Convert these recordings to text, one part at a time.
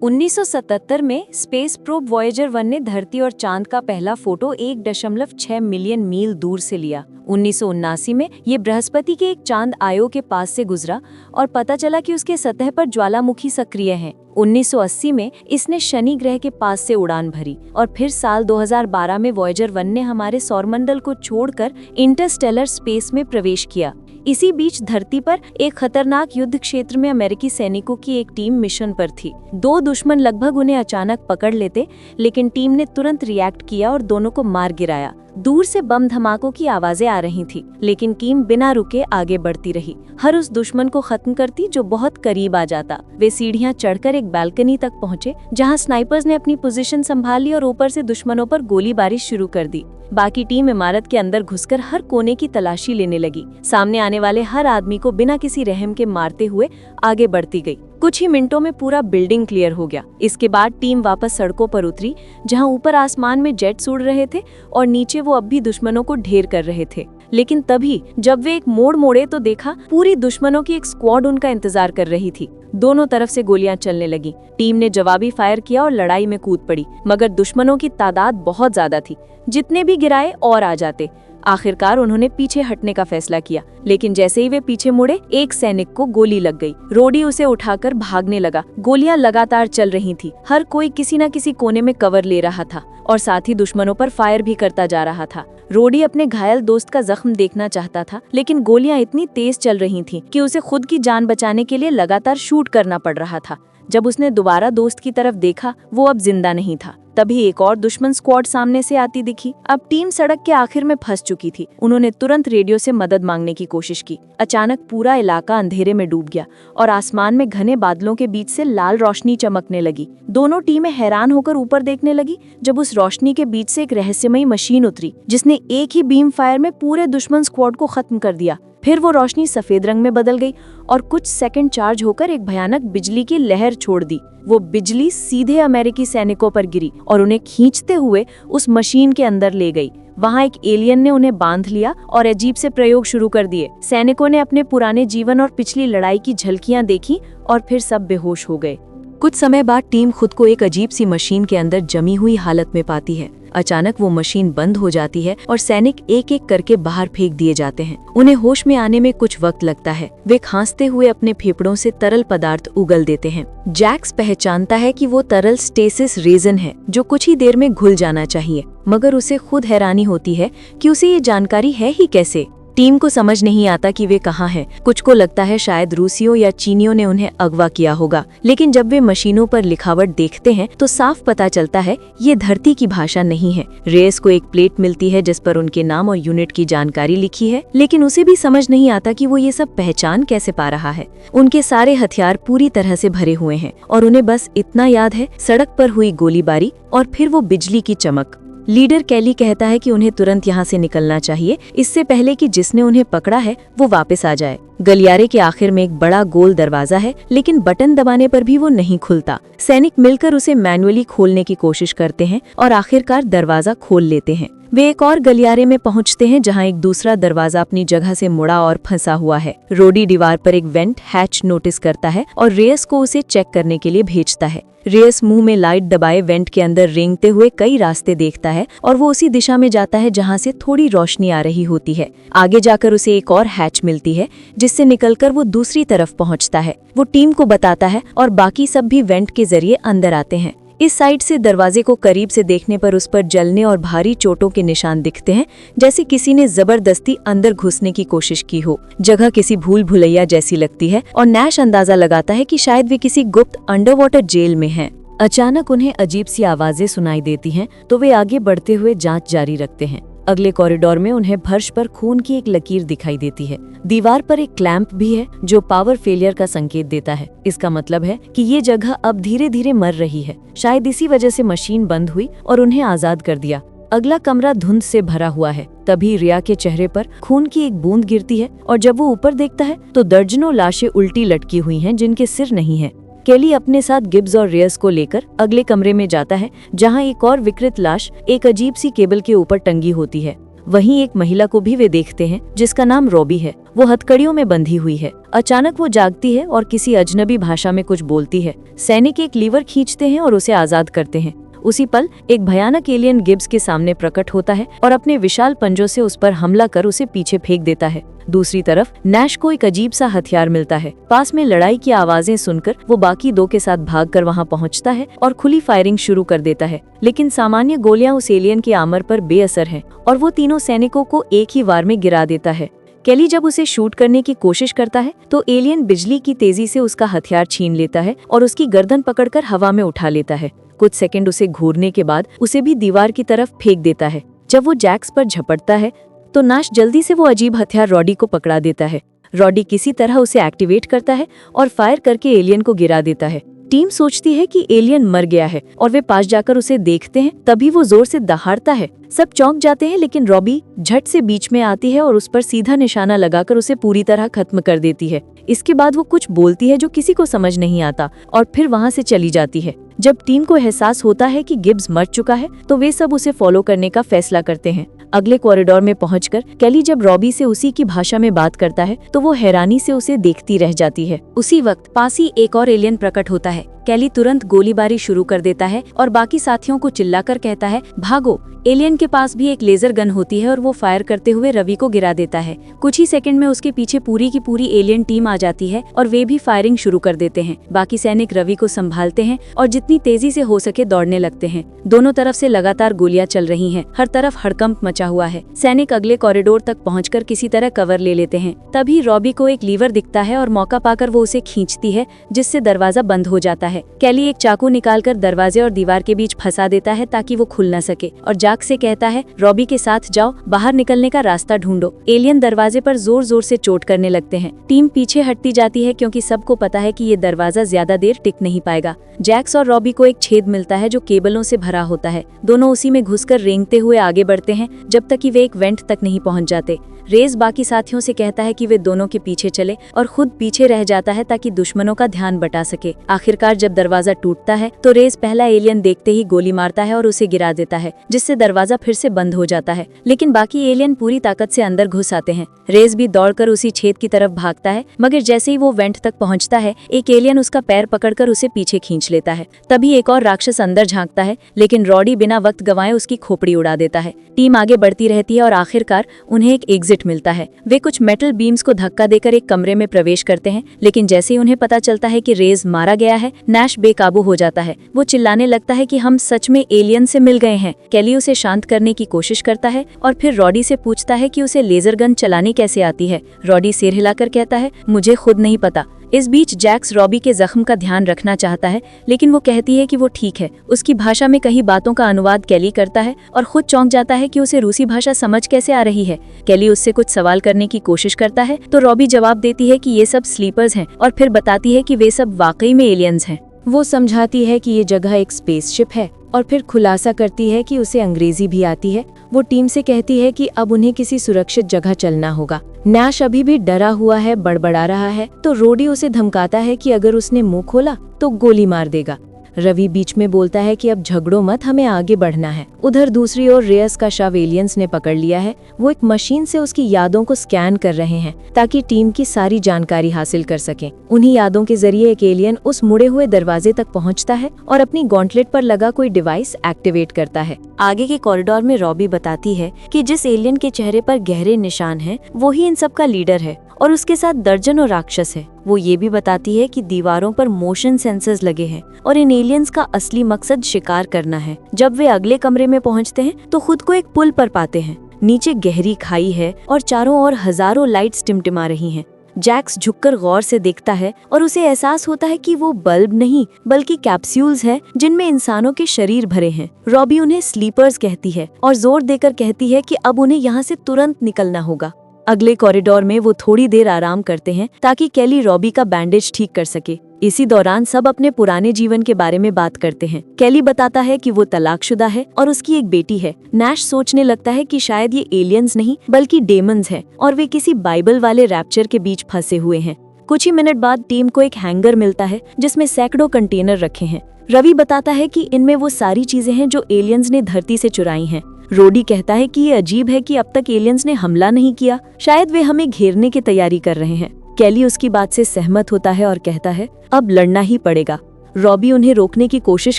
1977 में space probe Voyager 1 ने धरती और चांद का पहला फोटो 1.6 मिलियन मील दूर से लिया। 1979 में ये बृहस्पति के एक चांद आयो के पास से गुजरा और पता चला कि उसके सतह पर ज्वालामुखी सक्रिय है। 1980 में इसने शनि ग्रह के पास से उड़ान भरी और फिर साल 2012 में वॉयेजर 1 ने हमारे सौरमंडल को छोड़कर इंटरस्टेलर स्पेस में प्रवेश किया। इसी बीच धरती पर एक खतरनाक युद्ध क्षेत्र में अमेरिकी सैनिकों की एक टीम मिशन पर थी। दो दुश्मन लगभग उन्हें अचानक पकड़ लेते, लेकिन टीम ने तुरंत रिएक्ट किया और दोनों को मार गिराया। दूर से बम धमाकों की आवाजें आ रही थी, लेकिन टीम बिना रुके आगे बढ़ती रही, हर उस दुश्मन को खत्म करती जो बहुत करीब आ जाता। वे सीढ़ियां चढ़कर एक बालकनी तक पहुंचे, जहां स्नाइपर्स ने अपनी पोजीशन संभाली और ऊपर से दुश्मनों पर गोलीबारी शुरू कर दी। बाकी टीम इमारत के अंदर घुसकर हर कोने की तलाशी लेने लगी। सामने आने वाले हर आदमी को बिना किसी रहम के मारते हुए आगे बढ़ती गई। कुछ ही मिनटों में पूरा बिल्डिंग क्लियर हो गया। इसके बाद टीम वापस सड़कों पर उतरी, जहां ऊपर आसमान में जेट्स उड़ रहे थे और नीचे वो अब भी दुश्मनों को ढेर कर रहे थे। लेकिन तभी जब वे एक मोड़ मोड़े तो देखा पूरी दुश्मनों की एक स्क्वाड उनका इंतजार कर रही थी। दोनों तरफ से गोलियां चलने लगी। टीम ने जवाबी फायर किया और लड़ाई में कूद पड़ी, मगर दुश्मनों की तादाद बहुत ज्यादा थी। जितने भी गिराए और आ जाते। आखिरकार उन्होंने पीछे हटने का फैसला किया, लेकिन जैसे ही वे पीछे मुड़े, एक सैनिक को गोली लग गई। रोडी उसे उठाकर भागने लगा। गोलियां लगातार चल रही थी। हर कोई किसी न किसी कोने में कवर ले रहा था और साथ ही दुश्मनों पर फायर भी करता जा रहा था। रोडी अपने घायल दोस्त का जख्म देखना चाहता था, लेकिन गोलियां इतनी तेज चल रही थीं कि उसे खुद की जान बचाने के लिए लगातार शूट करना पड़ रहा था। जब उसने दोबारा दोस्त की तरफ देखा, वो अब जिंदा नहीं था। तभी एक और दुश्मन स्क्वाड सामने से आती दिखी। अब टीम सड़क के आखिर में फंस चुकी थी। उन्होंने तुरंत रेडियो से मदद मांगने की कोशिश की। अचानक पूरा इलाका अंधेरे में डूब गया और आसमान में घने बादलों के बीच से लाल रोशनी चमकने लगी। दोनों टीमें हैरान होकर ऊपर देखने लगी, जब उस रोशनी के बीच से एक रहस्यमयी मशीन उतरी, जिसने एक ही बीम फायर में पूरे दुश्मन स्क्वाड को खत्म कर दिया। फिर वो रोशनी सफेद रंग में बदल गई और कुछ सेकंड चार्ज होकर एक भयानक बिजली की लहर छोड़ दी। वो बिजली सीधे अमेरिकी सैनिकों पर गिरी और उन्हें खींचते हुए उस मशीन के अंदर ले गई। वहाँ एक एलियन ने उन्हें बांध लिया और अजीब से प्रयोग शुरू कर दिए। सैनिकों ने अपने पुराने जीवन और पिछली लड़ाई की झलकियां देखी और फिर सब बेहोश हो गए। कुछ समय बाद टीम खुद को एक अजीब सी मशीन के अंदर जमी हुई हालत में पाती है। अचानक वो मशीन बंद हो जाती है और सैनिक एक एक करके बाहर फेंक दिए जाते हैं। उन्हें होश में आने में कुछ वक्त लगता है। वे खांसते हुए अपने फेफड़ों से तरल पदार्थ उगल देते हैं। जैक्स पहचानता है कि वो तरल स्टेसिस रेजन है, जो कुछ ही देर में घुल जाना चाहिए, मगर उसे खुद हैरानी होती है कि उसे ये जानकारी है ही कैसे। टीम को समझ नहीं आता कि वे कहाँ हैं। कुछ को लगता है शायद रूसियों या चीनियों ने उन्हें अगवा किया होगा, लेकिन जब वे मशीनों पर लिखावट देखते हैं तो साफ पता चलता है ये धरती की भाषा नहीं है। रेस को एक प्लेट मिलती है जिस पर उनके नाम और यूनिट की जानकारी लिखी है, लेकिन उसे भी समझ नहीं आता कि वो ये सब पहचान कैसे पा रहा है। उनके सारे हथियार पूरी तरह से भरे हुए हैं और उन्हें बस इतना याद है, सड़क पर हुई गोलीबारी और फिर वो बिजली की चमक। लीडर कैली कहता है कि उन्हें तुरंत यहाँ से निकलना चाहिए, इससे पहले कि जिसने उन्हें पकड़ा है वो वापस आ जाए। गलियारे के आखिर में एक बड़ा गोल दरवाजा है, लेकिन बटन दबाने पर भी वो नहीं खुलता। सैनिक मिलकर उसे मैनुअली खोलने की कोशिश करते हैं और आखिरकार दरवाजा खोल लेते हैं। वे एक और गलियारे में पहुंचते हैं, जहां एक दूसरा दरवाजा अपनी जगह से मुड़ा और फंसा हुआ है। रोडी दीवार पर एक वेंट हैच नोटिस करता है और रेस को उसे चेक करने के लिए भेजता है। रेस मुंह में लाइट दबाए वेंट के अंदर रेंगते हुए कई रास्ते देखता है और वो उसी दिशा में जाता है जहां से थोड़ी रोशनी आ रही होती है। आगे जाकर उसे एक और हैच मिलती है, जिससे निकलकर वो दूसरी तरफ पहुंचता है। वो टीम को बताता है और बाकी सब भी वेंट के जरिए अंदर आते हैं। इस साइड से दरवाजे को करीब से देखने पर उस पर जलने और भारी चोटों के निशान दिखते हैं, जैसे किसी ने जबरदस्ती अंदर घुसने की कोशिश की हो। जगह किसी भूल भुलैया जैसी लगती है और नैश अंदाजा लगाता है कि शायद वे किसी गुप्त अंडरवाटर जेल में हैं। अचानक उन्हें अजीब सी आवाजें सुनाई देती हैं, तो वे आगे बढ़ते हुए जांच जारी रखते हैं। अगले कॉरिडोर में उन्हें फर्श पर खून की एक लकीर दिखाई देती है। दीवार पर एक क्लैंप भी है जो पावर फेलियर का संकेत देता है। इसका मतलब है कि ये जगह अब धीरे धीरे मर रही है। शायद इसी वजह से मशीन बंद हुई और उन्हें आजाद कर दिया। अगला कमरा धुंध से भरा हुआ है। तभी रिया के चेहरे पर खून की एक बूंद गिरती है और जब वो ऊपर देखता है तो दर्जनों लाशें उल्टी लटकी हुई हैं, जिनके सिर नहीं है। केली अपने साथ गिब्स और रेयस को लेकर अगले कमरे में जाता है, जहां एक और विकृत लाश एक अजीब सी केबल के ऊपर टंगी होती है। वहीं एक महिला को भी वे देखते हैं जिसका नाम रॉबी है। वो हथकड़ियों में बंधी हुई है। अचानक वो जागती है और किसी अजनबी भाषा में कुछ बोलती है। सैनिक एक लीवर खींचते हैं और उसे आजाद करते हैं। उसी पल एक भयानक एलियन गिब्स के सामने प्रकट होता है और अपने विशाल पंजों से उस पर हमला कर उसे पीछे फेंक देता है। दूसरी तरफ नैश को एक अजीब सा हथियार मिलता है। पास में लड़ाई की आवाजें सुनकर वो बाकी दो के साथ भागकर वहां पहुंचता है और खुली फायरिंग शुरू कर देता है, लेकिन सामान्य गोलियां उस एलियन के आर्मर पर बेअसर हैं और वो तीनों सैनिकों को एक ही वार में गिरा देता है। केली जब उसे शूट करने की कोशिश करता है तो एलियन बिजली की तेजी से उसका हथियार छीन लेता है और उसकी गर्दन पकड़कर हवा में उठा लेता है। कुछ सेकंड उसे घूरने के बाद उसे भी दीवार की तरफ फेंक देता है। जब वो जैक्स पर झपटता है तो नाश जल्दी से वो अजीब हथियार रॉडी को पकड़ा देता है। रॉडी किसी तरह उसे एक्टिवेट करता है और फायर करके एलियन को गिरा देता है। टीम सोचती है कि एलियन मर गया है और वे पास जाकर उसे देखते हैं। तभी वो जोर से दहाड़ता है। सब चौंक जाते हैं, लेकिन रॉबी झट से बीच में आती है और उस पर सीधा निशाना लगाकर उसे पूरी तरह खत्म कर देती है। इसके बाद वो कुछ बोलती है जो किसी को समझ नहीं आता और फिर वहाँ से चली जाती है। जब टीम को एहसास होता है कि गिब्स मर चुका है तो वे सब उसे फॉलो करने का फैसला करते हैं। अगले कॉरिडोर में पहुंचकर केली जब रॉबी से उसी की भाषा में बात करता है तो वो हैरानी से उसे देखती रह जाती है। उसी वक्त पास ही एक और एलियन प्रकट होता है। केली तुरंत गोलीबारी शुरू कर देता है और बाकी साथियों को चिल्लाकर कहता है, भागो। एलियन के पास भी एक लेजर गन होती है और वो फायर करते हुए रवि को गिरा देता है। कुछ ही सेकंड में उसके पीछे पूरी की पूरी एलियन टीम आ जाती है और वे भी फायरिंग शुरू कर देते हैं। बाकी सैनिक रवि को संभालते हैं और जितनी तेजी से हो सके दौड़ने लगते हैं। दोनों तरफ से लगातार गोलियां चल रही हैं। हर तरफ हड़कंप मचा हुआ है। सैनिक अगले कॉरिडोर तक पहुंचकर किसी तरह कवर ले लेते हैं। तभी रॉबी को एक लीवर दिखता है और मौका पाकर वो उसे खींचती है, जिससे दरवाजा बंद हो जाता है। केली एक चाकू निकालकर दरवाजे और दीवार के बीच फंसा देता है ताकि वो खुल न सके और जैक से कहता है, रॉबी के साथ जाओ, बाहर निकलने का रास्ता ढूंढो। एलियन दरवाजे पर जोर जोर से चोट करने लगते हैं। टीम पीछे हटती जाती है क्योंकि सबको पता है कि ये दरवाजा ज्यादा देर टिक नहीं पाएगा। जैक्स और रॉबी को एक छेद मिलता है जो केबलों से भरा होता है। दोनों उसी में घुसकर रेंगते हुए आगे बढ़ते हैं जब तक कि वे एक वेंट तक नहीं पहुंच जाते। रेस बाकी साथियों से कहता है कि वे दोनों के पीछे चले और खुद पीछे रह जाता है ताकि दुश्मनों का ध्यान बटा सके। आखिरकार जब दरवाजा टूटता है तो रेस पहला एलियन देखते ही गोली मारता है और उसे गिरा देता है, जिससे दरवाजा फिर से बंद हो जाता है। लेकिन बाकी एलियन पूरी ताकत से अंदर घुस आते हैं। रेस भी दौड़कर उसी छेद की तरफ भागता है, मगर जैसे ही वो वेंट तक पहुंचता है एक एलियन उसका पैर पकड़कर उसे पीछे खींच लेता है। तभी एक और राक्षस अंदर झांकता है, लेकिन रॉडी बिना वक्त गंवाए उसकी खोपड़ी उड़ा देता है। टीम आगे बढ़ती रहती है और आखिरकार उन्हें एक एग्जिट मिलता है। वे कुछ मेटल बीम्स को धक्का देकर एक कमरे में प्रवेश करते हैं, लेकिन जैसे ही उन्हें पता चलता है कि रेस मारा गया है, नैश बेकाबू हो जाता है। वो चिल्लाने लगता है कि हम सच में एलियन से मिल गए हैं। केली उसे शांत करने की कोशिश करता है और फिर रॉडी से पूछता है कि उसे लेजर गन चलानी कैसे आती है। रॉडी सिर हिलाकर कहता है, मुझे खुद नहीं पता। इस बीच जैक्स रॉबी के जख्म का ध्यान रखना चाहता है, लेकिन वो कहती है कि वो ठीक है। उसकी भाषा में कई बातों का अनुवाद केली करता है और खुद चौंक जाता है कि उसे रूसी भाषा समझ कैसे आ रही है। केली उससे कुछ सवाल करने की कोशिश करता है तो रॉबी जवाब देती है कि ये सब स्लीपर्स हैं और फिर बताती है कि वे सब वाकई में एलियंस हैं। वो समझाती है कि ये जगह एक स्पेसशिप है और फिर खुलासा करती है कि उसे अंग्रेजी भी आती है। वो टीम से कहती है कि अब उन्हें किसी सुरक्षित जगह चलना होगा। नैश अभी भी डरा हुआ है, बड़बड़ा रहा है, तो रोडी उसे धमकाता है कि अगर उसने मुंह खोला तो गोली मार देगा। रवि बीच में बोलता है कि अब झगड़ो मत, हमें आगे बढ़ना है। उधर दूसरी ओर रेयस का शव एलियंस ने पकड़ लिया है। वो एक मशीन से उसकी यादों को स्कैन कर रहे हैं ताकि टीम की सारी जानकारी हासिल कर सकें। उन्हीं यादों के जरिए एक एलियन उस मुड़े हुए दरवाजे तक पहुंचता है और अपनी गॉन्टलेट पर लगा कोई डिवाइस एक्टिवेट करता है। आगे के कॉरिडोर में रॉबी बताती है कि जिस एलियन के चेहरे पर गहरे निशान हैं, वो ही इन सब का लीडर है और उसके साथ दर्जनों राक्षस है। वो ये भी बताती है कि दीवारों पर मोशन सेंसर्स लगे हैं और इन एलियंस का असली मकसद शिकार करना है। जब वे अगले कमरे में पहुंचते हैं तो खुद को एक पुल पर पाते हैं। नीचे गहरी खाई है और चारों ओर हजारों लाइट्स टिमटिमा रही हैं। जैक्स झुककर गौर से देखता है और उसे एहसास होता है कि वो बल्ब नहीं बल्कि कैप्सूल्स हैं जिनमें इंसानों के शरीर भरे हैं। रॉबी उन्हें स्लीपर्स कहती है और जोर देकर कहती है कि अब उन्हें यहाँ से तुरंत निकलना होगा। अगले कॉरिडोर में वो थोड़ी देर आराम करते हैं ताकि केली रॉबी का बैंडेज ठीक कर सके। इसी दौरान सब अपने पुराने जीवन के बारे में बात करते हैं। केली बताता है कि वो तलाकशुदा है और उसकी एक बेटी है। नैश सोचने लगता है कि शायद ये एलियंस नहीं बल्कि डेमन्स हैं और वे किसी बाइबल वाले रैप्चर के बीच फंसे हुए हैं। कुछ ही मिनट बाद टीम को एक हैंगर मिलता है जिसमें सैकड़ों कंटेनर रखे हैं। रवि बताता है कि इनमें वो सारी चीजें हैं जो एलियंस ने धरती से चुराई हैं। रोडी कहता है कि ये अजीब है कि अब तक एलियंस ने हमला नहीं किया, शायद वे हमें घेरने की तैयारी कर रहे हैं। केली उसकी बात से सहमत होता है और कहता है अब लड़ना ही पड़ेगा। रॉबी उन्हें रोकने की कोशिश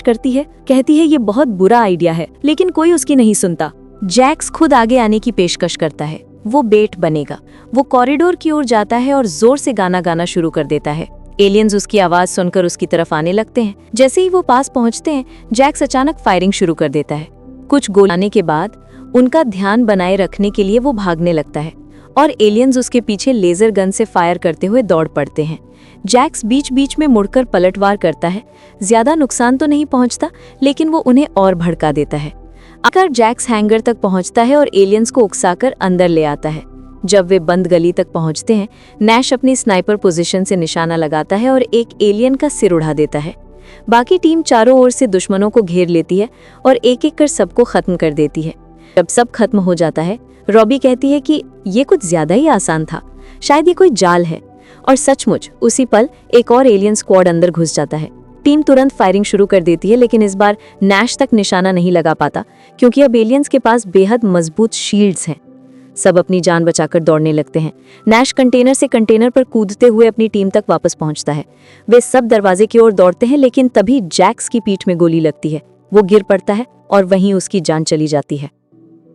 करती है, कहती है ये बहुत बुरा आइडिया है, लेकिन कोई उसकी नहीं सुनता। जैक्स खुद आगे आने की पेशकश करता है, वो बेट बनेगा। वो कॉरिडोर की ओर जाता है और जोर से गाना गाना शुरू कर देता है। एलियंस उसकी आवाज सुनकर उसकी तरफ आने लगते हैं। जैसे ही वो पास पहुंचते हैं, जैक्स अचानक फायरिंग शुरू कर देता है। कुछ गोली आने के बाद उनका ध्यान बनाए रखने के लिए वो भागने लगता है और एलियंस उसके पीछे लेजर गन से फायर करते हुए दौड़ पड़ते हैं। जैक्स बीच बीच में मुड़कर पलटवार करता है। ज्यादा नुकसान तो नहीं पहुंचता, लेकिन वो उन्हें और भड़का देता है। आखिर जैक्स हैंगर तक पहुंचता है और एलियंस को उकसाकर अंदर ले आता है। जब वे बंद गली तक पहुंचते हैं, नैश अपनी स्नाइपर पोजीशन से निशाना लगाता है और एक एलियन का सिर उड़ा देता है। बाकी टीम चारों ओर से दुश्मनों को घेर लेती है और एक एक कर सबको खत्म कर देती है। जब सब खत्म हो जाता है, रॉबी कहती है कि ये कुछ ज्यादा ही आसान था, शायद ये कोई जाल है। और सचमुच उसी पल एक और एलियन स्क्वाड अंदर घुस जाता है। टीम तुरंत फायरिंग शुरू कर देती है, लेकिन इस बार नैश तक निशाना नहीं लगा पाता, क्योंकि अब एलियंस के पास बेहद मजबूत शील्ड्स हैं। सब अपनी जान बचाकर दौड़ने लगते हैं। नैश कंटेनर से कंटेनर पर कूदते हुए अपनी टीम तक वापस पहुंचता है। वे सब दरवाजे की ओर दौड़ते हैं, लेकिन तभी जैक्स की पीठ में गोली लगती है। वो गिर पड़ता है और वहीं उसकी जान चली जाती है।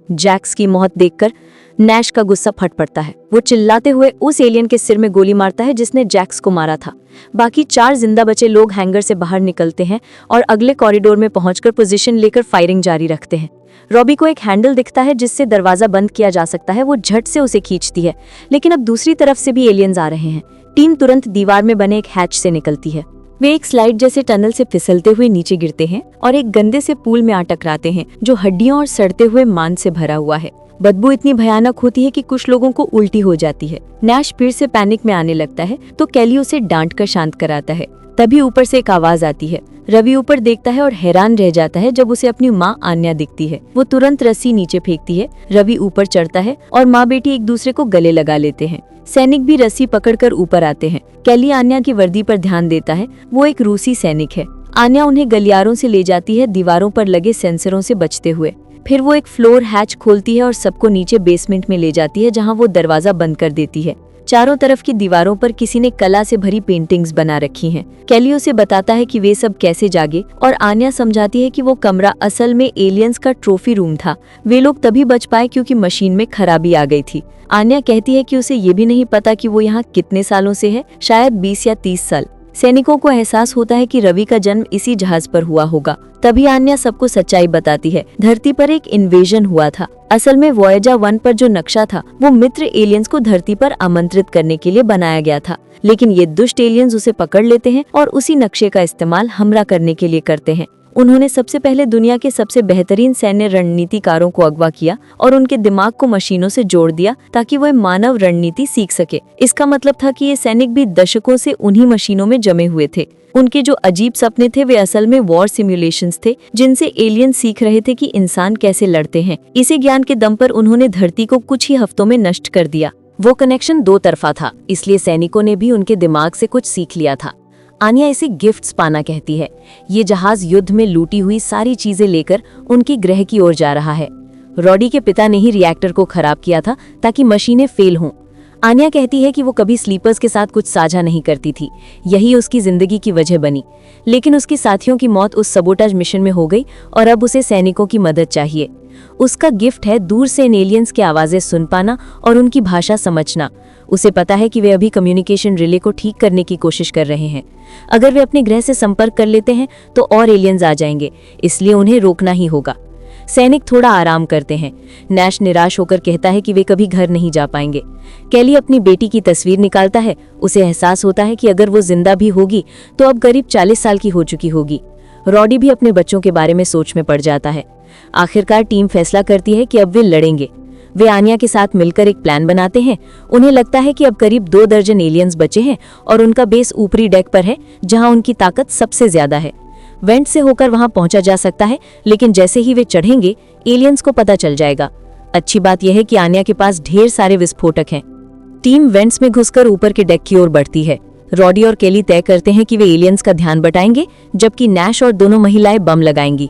जैक्स की मौत देखकर नैश का गुस्सा फट पड़ता है। वो चिल्लाते हुए उस एलियन के सिर में गोली मारता है जिसने जैक्स को मारा था। बाकी 4 जिंदा बचे लोग हैंगर से बाहर निकलते हैं और अगले कॉरिडोर में पहुंचकर पोजीशन लेकर फायरिंग जारी रखते हैं। रॉबी को एक हैंडल दिखता है जिससे दरवाजा बंद किया जा सकता है। वो झट से उसे खींचती है, लेकिन अब दूसरी तरफ से भी एलियंस आ रहे हैं। टीम तुरंत दीवार में बने एक हैच से निकलती है। वे एक स्लाइड जैसे टनल से फिसलते हुए नीचे गिरते हैं और एक गंदे से पूल में आ टकराते हैं जो हड्डियों और सड़ते हुए मांस से भरा हुआ है। बदबू इतनी भयानक होती है कि कुछ लोगों को उल्टी हो जाती है। नैश फिर से पैनिक में आने लगता है तो केली उसे डांट कर शांत कराता है। तभी ऊपर से एक आवाज आती है। रवि ऊपर देखता है और हैरान रह जाता है जब उसे अपनी माँ आन्या दिखती है। वो तुरंत रस्सी नीचे फेंकती है। रवि ऊपर चढ़ता है और माँ बेटी एक दूसरे को गले लगा लेते हैं। सैनिक भी रस्सी पकड़कर ऊपर आते हैं। केली आन्या की वर्दी पर ध्यान देता है। वो एक रूसी सैनिक है। आन्या उन्हें गलियारों से ले जाती है, दीवारों पर लगे सेंसरों से बचते हुए। फिर वो एक फ्लोर हैच खोलती है और सबको नीचे बेसमेंट में ले जाती है, जहाँ वो दरवाजा बंद कर देती है। चारों तरफ की दीवारों पर किसी ने कला से भरी पेंटिंग्स बना रखी हैं। केली उसे बताता है कि वे सब कैसे जागे और आन्या समझाती है कि वो कमरा असल में एलियंस का ट्रॉफी रूम था। वे लोग तभी बच पाए क्योंकि मशीन में खराबी आ गई थी। आन्या कहती है कि उसे ये भी नहीं पता कि वो यहाँ कितने सालों से है, शायद 20 या 30 साल। सैनिकों को एहसास होता है कि रवि का जन्म इसी जहाज पर हुआ होगा। तभी आन्या सबको सच्चाई बताती है। धरती पर एक इन्वेजन हुआ था। असल में वॉयेजर 1 पर जो नक्शा था वो मित्र एलियंस को धरती पर आमंत्रित करने के लिए बनाया गया था, लेकिन ये दुष्ट एलियंस उसे पकड़ लेते हैं और उसी नक्शे का इस्तेमाल हमला करने के लिए करते हैं। उन्होंने सबसे पहले दुनिया के सबसे बेहतरीन सैन्य रणनीतिकारों को अगवा किया और उनके दिमाग को मशीनों से जोड़ दिया ताकि वह मानव रणनीति सीख सके। इसका मतलब था कि ये सैनिक भी दशकों से उन्हीं मशीनों में जमे हुए थे। उनके जो अजीब सपने थे वे असल में वॉर सिमुलेशंस थे, जिनसे एलियन सीख रहे थे कि इंसान कैसे लड़ते हैं। इसी ज्ञान के दम पर उन्होंने धरती को कुछ ही हफ्तों में नष्ट कर दिया। वो कनेक्शन 2 तरफा था, इसलिए सैनिकों ने भी उनके दिमाग से कुछ सीख लिया था। आन्या इसे गिफ्ट्स पाना कहती है। ये जहाज युद्ध में लूटी हुई सारी चीजें लेकर उनकी ग्रह की ओर जा रहा है। रॉडी के पिता ने ही रिएक्टर को खराब किया था ताकि मशीनें फेल हों। आन्या कहती है कि वो कभी स्लीपर्स के साथ कुछ साझा नहीं करती थी, यही उसकी जिंदगी की वजह बनी। लेकिन उसके साथियों की मौत उस सबोटाज मिशन में हो गई और अब उसे सैनिकों की मदद चाहिए। उसका गिफ्ट है दूर से इन एलियंस की आवाजें सुन पाना और उनकी भाषा समझना। उसे पता है कि वे अभी कम्युनिकेशन रिले को ठीक करने की कोशिश कर रहे हैं। अगर वे अपने ग्रह से संपर्क कर लेते हैं तो और एलियंस आ जाएंगे, इसलिए उन्हें रोकना ही होगा। सैनिक थोड़ा आराम करते हैं। नैश निराश होकर कहता है कि वे कभी घर नहीं जा पाएंगे। केली अपनी बेटी की तस्वीर निकालता है। उसे एहसास होता है कि अगर वो जिंदा भी होगी तो अब करीब 40 साल की हो चुकी होगी। रॉडी भी अपने बच्चों के बारे में सोच में पड़ जाता है। आखिरकार टीम फैसला करती है कि अब वे लड़ेंगे। वे आन्या के साथ मिलकर एक प्लान बनाते हैं। उन्हें लगता है कि अब करीब 2 दर्जन एलियंस बचे हैं और उनका बेस ऊपरी डेक पर है, जहां उनकी ताकत सबसे ज्यादा है। वेंट से होकर वहां पहुंचा जा सकता है, लेकिन जैसे ही वे चढ़ेंगे एलियंस को पता चल जाएगा। अच्छी बात यह है कि आन्या के पास ढेर सारे विस्फोटक हैं। टीम वेंट्स में घुसकर ऊपर के डेक की ओर बढ़ती है। रॉडी और केली तय करते हैं कि वे एलियंस का ध्यान बटाएंगे, जबकि नैश और दोनों महिलाएं बम लगाएंगी।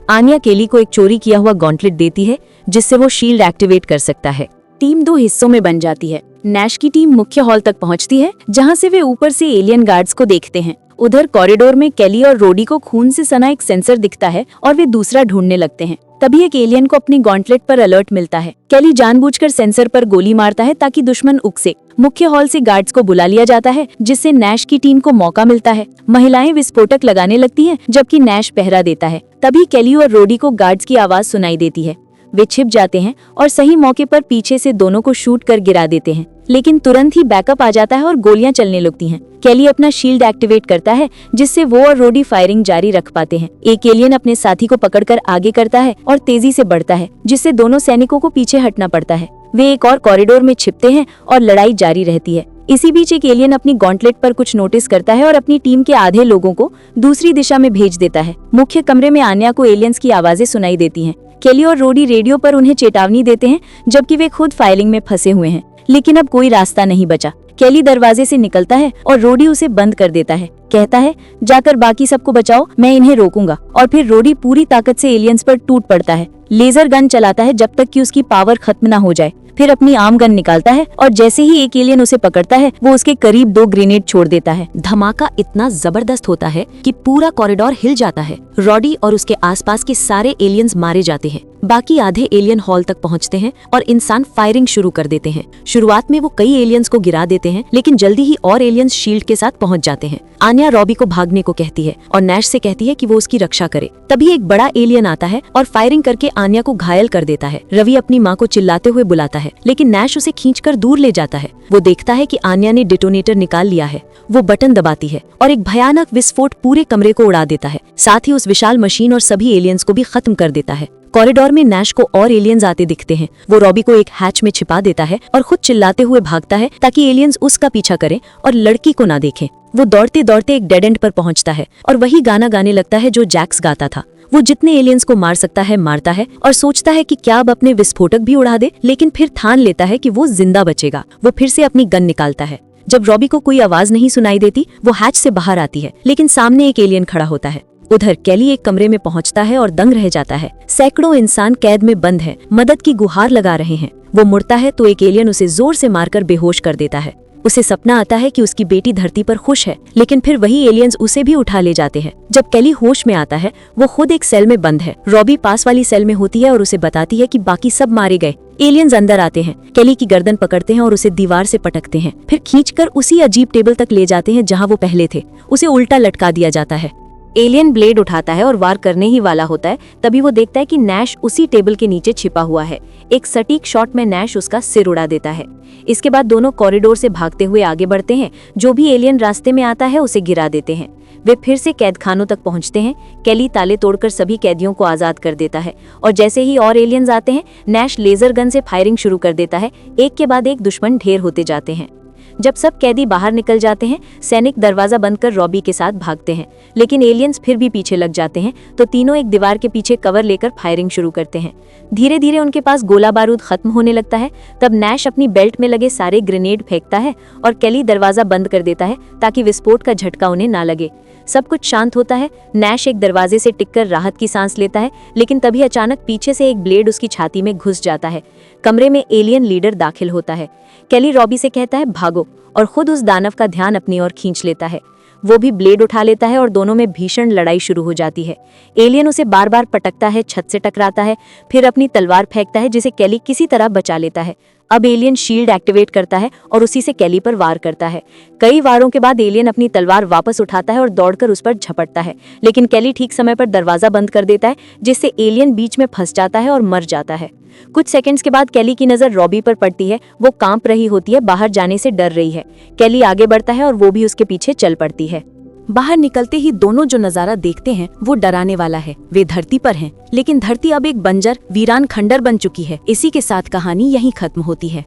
आन्या केली को एक चोरी किया हुआ गॉन्टलेट देती है जिससे वो शील्ड एक्टिवेट कर सकता है। टीम 2 हिस्सों में बन जाती है। नैश की टीम मुख्य हॉल तक पहुंचती है जहां से वे ऊपर से एलियन गार्ड्स को देखते हैं। उधर कॉरिडोर में केली और रोडी को खून से सना एक सेंसर दिखता है और वे दूसरा ढूंढने लगते हैं। तभी एक एलियन को अपनी गॉन्टलेट पर अलर्ट मिलता है। केली जानबूझकर सेंसर पर गोली मारता है ताकि दुश्मन उकसे। मुख्य हॉल से गार्ड्स को बुला लिया जाता है जिससे नैश की टीम को मौका मिलता है। महिलाएं विस्फोटक लगाने लगती हैं जबकि नैश पहरा देता है। तभी केली और रोडी को गार्ड्स की आवाज सुनाई देती है। वे छिप जाते हैं और सही मौके पर पीछे से दोनों को शूट कर गिरा देते हैं, लेकिन तुरंत ही बैकअप आ जाता है और गोलियां चलने लगती हैं। केली अपना शील्ड एक्टिवेट करता है जिससे वो और रोडी फायरिंग जारी रख पाते हैं। एक एलियन अपने साथी को पकड़कर आगे करता है और तेजी से बढ़ता है जिससे दोनों सैनिकों को पीछे हटना पड़ता है। वे एक और कॉरिडोर में छिपते हैं और लड़ाई जारी रहती है। इसी बीच एक एलियन अपनी गॉन्टलेट पर कुछ नोटिस करता है और अपनी टीम के आधे लोगों को दूसरी दिशा में भेज देता है। मुख्य कमरे में आन्या को एलियंस की आवाजें सुनाई देती हैं। केली और रोडी रेडियो पर उन्हें चेतावनी देते हैं जबकि वे खुद फायरिंग में फंसे हुए हैं, लेकिन अब कोई रास्ता नहीं बचा। केली दरवाजे से निकलता है और रोडी उसे बंद कर देता है। कहता है, जाकर बाकी सबको बचाओ, मैं इन्हें रोकूंगा। और फिर रोडी पूरी ताकत से एलियंस पर टूट पड़ता है। लेजर गन चलाता है जब तक कि उसकी पावर खत्म न हो जाए। फिर अपनी आर्म गन निकालता है और जैसे ही एक एलियन उसे पकड़ता है वो उसके करीब 2 ग्रेनेड छोड़ देता है। धमाका इतना जबरदस्त होता है कि पूरा कॉरिडोर हिल जाता है। रोडी और उसके आसपास के सारे एलियंस मारे जाते हैं। बाकी आधे एलियन हॉल तक पहुंचते हैं और इंसान फायरिंग शुरू कर देते हैं। शुरुआत में वो कई एलियंस को गिरा देते हैं, लेकिन जल्दी ही और एलियंस शील्ड के साथ पहुंच जाते हैं। आन्या रॉबी को भागने को कहती है और नैश से कहती है कि वो उसकी रक्षा करे। तभी एक बड़ा एलियन आता है और फायरिंग करके आन्या को घायल कर देता है। रवि अपनी माँ को चिल्लाते हुए बुलाता है, लेकिन नैश उसे खींचकर दूर ले जाता है। वो देखता है कि आन्या ने डिटोनेटर निकाल लिया है। वो बटन दबाती है और एक भयानक विस्फोट पूरे कमरे को उड़ा देता है। साथ ही उस विशाल मशीन और सभी एलियंस को भी खत्म कर देता है। कॉरिडोर में नैश को और एलियंस आते दिखते हैं। वो रॉबी को एक हैच में छिपा देता है और खुद चिल्लाते हुए भागता है ताकि एलियंस उसका पीछा करें और लड़की को ना देखें। वो दौड़ते दौड़ते एक डेड एंड पर पहुंचता है और वही गाना गाने लगता है जो जैक्स गाता था। वो जितने एलियंस को मार सकता है मारता है और सोचता है कि क्या अब अपने विस्फोटक भी उड़ा दे, लेकिन फिर ठान लेता है कि वो जिंदा बचेगा। वो फिर से अपनी गन निकालता है। जब रॉबी को कोई आवाज नहीं सुनाई देती, वो हैच से बाहर आती है, लेकिन सामने एक एलियन खड़ा होता है। उधर केली एक कमरे में पहुंचता है और दंग रह जाता है। सैकड़ों इंसान कैद में बंद हैं, मदद की गुहार लगा रहे हैं। वो मुड़ता है तो एक एलियन उसे जोर से मारकर बेहोश कर देता है। उसे सपना आता है कि उसकी बेटी धरती पर खुश है, लेकिन फिर वही एलियंस उसे भी उठा ले जाते हैं। जब केली होश में आता है, वो खुद एक सेल में बंद है। रॉबी पास वाली सेल में होती है और उसे बताती है कि बाकी सब मारे गए। एलियंस अंदर आते हैं, केली की गर्दन पकड़ते हैं और उसे दीवार से पटकते हैं। फिर खींचकर उसी अजीब टेबल तक ले जाते हैं जहाँ वो पहले थे। उसे उल्टा लटका दिया जाता है। एलियन ब्लेड उठाता है और वार करने ही वाला होता है। तभी वो देखता है कि नैश उसी टेबल के नीचे छिपा हुआ है। एक सटीक शॉट में नैश उसका सिर उड़ा देता है। इसके बाद दोनों कॉरिडोर से भागते हुए आगे बढ़ते हैं। जो भी एलियन रास्ते में आता है उसे गिरा देते हैं। वे फिर से कैद खानों तक पहुंचते हैं। केली ताले तोड़कर सभी कैदियों को आजाद कर देता है और जैसे ही और एलियंस आते हैं, नैश लेजर गन से फायरिंग शुरू कर देता है। एक के बाद एक दुश्मन ढेर होते जाते हैं। जब सब कैदी बाहर निकल जाते हैं, सैनिक दरवाजा बंद कर रॉबी के साथ भागते हैं, लेकिन एलियंस फिर भी पीछे लग जाते हैं। तो तीनों एक दीवार के पीछे कवर लेकर फायरिंग शुरू करते हैं। धीरे धीरे उनके पास गोला बारूद खत्म होने लगता है। तब नैश अपनी बेल्ट में लगे सारे ग्रेनेड फेंकता है और केली दरवाजा बंद कर देता है ताकि विस्फोट का झटका उन्हें ना लगे। सब कुछ शांत होता है। नैश एक दरवाजे से टिककर राहत की सांस लेता है, लेकिन तभी अचानक पीछे से एक ब्लेड उसकी छाती में घुस जाता है। कमरे में एलियन लीडर दाखिल होता है। केली रॉबी से कहता है भागो, और खुद उस दानव का ध्यान अपनी ओर खींच लेता है। वो भी ब्लेड उठा लेता है और दोनों में भीषण लड़ाई शुरू हो जाती है। एलियन उसे बार बार पटकता है, छत से टकराता है, फिर अपनी तलवार फेंकता है जिसे केली किसी तरह बचा लेता है। अब एलियन शील्ड एक्टिवेट करता है और उसी से केली पर वार करता है। कई वारों के बाद एलियन अपनी तलवार वापस उठाता है और दौड़कर उस पर झपटता है, लेकिन केली ठीक समय पर दरवाजा बंद कर देता है, जिससे एलियन बीच में फंस जाता है और मर जाता है। कुछ सेकंड्स के बाद केली की नजर रॉबी पर पड़ती है। वो कांप रही होती है, बाहर जाने से डर रही है। केली आगे बढ़ता है और वो भी उसके पीछे चल पड़ती है। बाहर निकलते ही दोनों जो नजारा देखते हैं वो डराने वाला है। वे धरती पर हैं, लेकिन धरती अब एक बंजर वीरान खंडर बन चुकी है। इसी के साथ कहानी यहीं खत्म होती है।